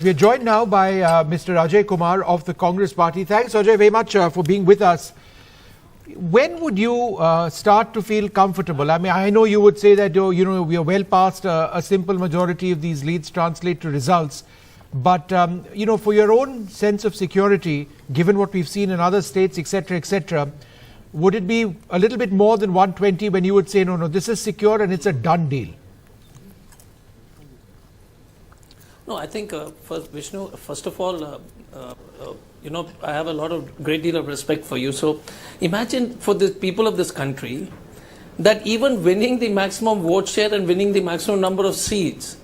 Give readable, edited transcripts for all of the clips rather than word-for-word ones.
Right. We are joined now by Mr. Ajoy Kumar of the Congress Party. Thanks, Ajoy, very much for being with us. When would you start to feel comfortable? I mean, I know you would say that, we are well past a simple majority of these leads translate to results. But, for your own sense of security, given what we've seen in other states, etc., would it be a little bit more than 120 when you would say, no, this is secure and it's a done deal? No, I think, Vishnu, first of all, I have a great deal of respect for you. So imagine for the people of this country that even winning the maximum vote share and winning the maximum number of seats,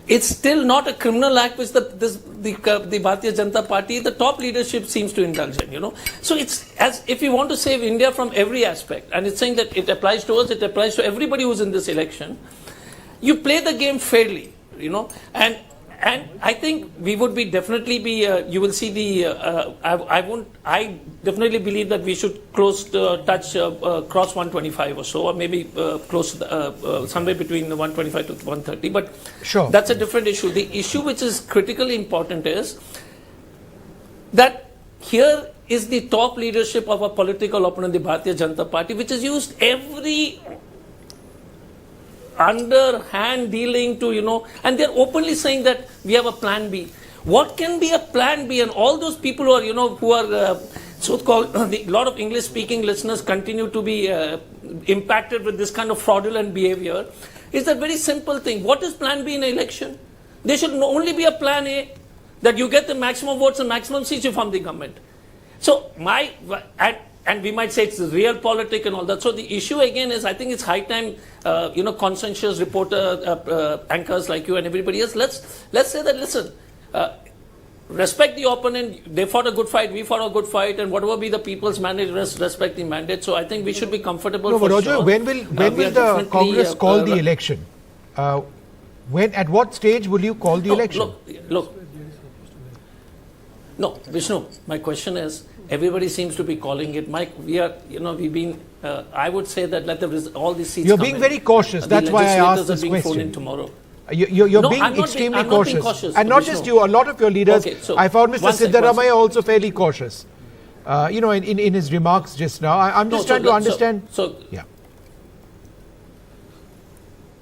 it's still not a criminal act which the Bharatiya Janata Party, the top leadership seems to indulge in, So it's as if you want to save India from every aspect, and it's saying that it applies to us, it applies to everybody who's in this election. You play the game fairly. And I think we would definitely be, you will see I definitely believe that we should cross 125 or so, or maybe close somewhere between 125 to 130, but sure, that's a different issue. The issue which is critically important is that here is the top leadership of a political opponent, the Bharatiya Janata Party, which has used every underhand dealing to, and they're openly saying that we have a plan B. What can be a plan B? And all those people who are, who are so-called, a lot of English-speaking listeners continue to be impacted with this kind of fraudulent behavior. It's a very simple thing. What is plan B in an election? There should only be a plan A, that you get the maximum votes and maximum seats, you form the government. So and we might say it's real politics and all that. So the issue again is, I think it's high time, conscientious reporter, anchors like you and everybody else, let's say that, listen, respect the opponent. They fought a good fight, we fought a good fight, and whatever be the people's mandate, respect the mandate. So I think we should be comfortable. No, but Ajoy, when will the Congress call the election? At what stage will you call the election? Look. No, Vishnu, my question is, everybody seems to be calling it. Mike, we've been, I would say that let all these seats You're being very cautious. That's why I asked this question. Tomorrow. You're being extremely cautious. And not just you, a lot of your leaders. Okay, so I found Mr. Siddaramaiah also fairly cautious. In his remarks just now. I'm just trying to understand.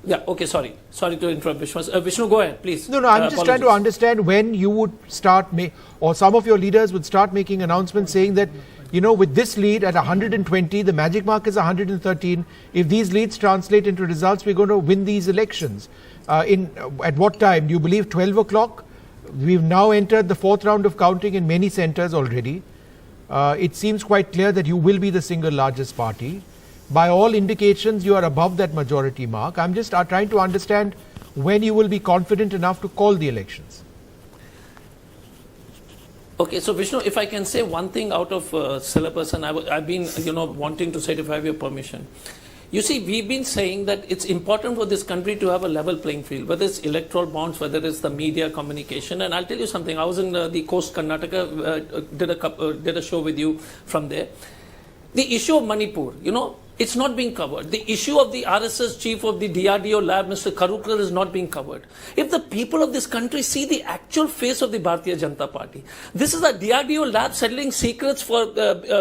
Yeah, okay, sorry to interrupt, Vishnu. Vishnu, go ahead, please. No, I'm just trying to understand when you would start, or some of your leaders would start making announcements saying that, with this lead at 120, the magic mark is 113. If these leads translate into results, we're going to win these elections. At what time? Do you believe 12 o'clock? We've now entered the fourth round of counting in many centers already. It seems quite clear that you will be the single largest party. By all indications, you are above that majority mark. I'm just trying to understand when you will be confident enough to call the elections. Okay, so Vishnu, if I can say one thing out of syllabus, and I've been, wanting to say, if I have your permission. You see, we've been saying that it's important for this country to have a level playing field, whether it's electoral bonds, whether it's the media communication. And I'll tell you something. I was in the coast, Karnataka, did a show with you from there. The issue of Manipur, it's not being covered. The issue of the RSS chief of the DRDO lab, Mr. Karukar, is not being covered. If the people of this country see the actual face of the Bharatiya Janata Party, this is a DRDO lab settling secrets for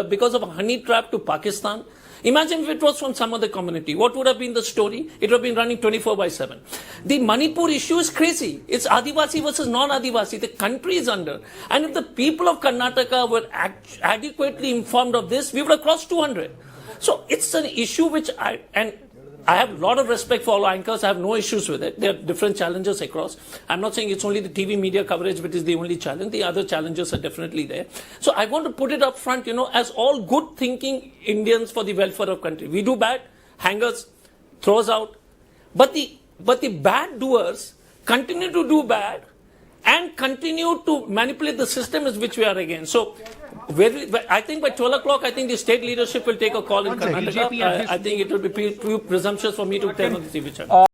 because of a honey trap to Pakistan. Imagine if it was from some other community. What would have been the story? It would have been running 24/7. The Manipur issue is crazy. It's Adivasi versus non-Adivasi. The country is under. And if the people of Karnataka were adequately informed of this, we would have crossed 200. So it's an issue which I have a lot of respect for all anchors. I have no issues with it. There are different challenges across. I'm not saying it's only the TV media coverage which is the only challenge. The other challenges are definitely there. So I want to put it up front, as all good thinking Indians for the welfare of country. We do bad, hangers, throws out. But the bad doers continue to do bad and continue to manipulate the system is which we are against. So I think by 12 o'clock, I think the state leadership will take a call in Karnataka. I think it will be too presumptuous for me to tell on the TV channel.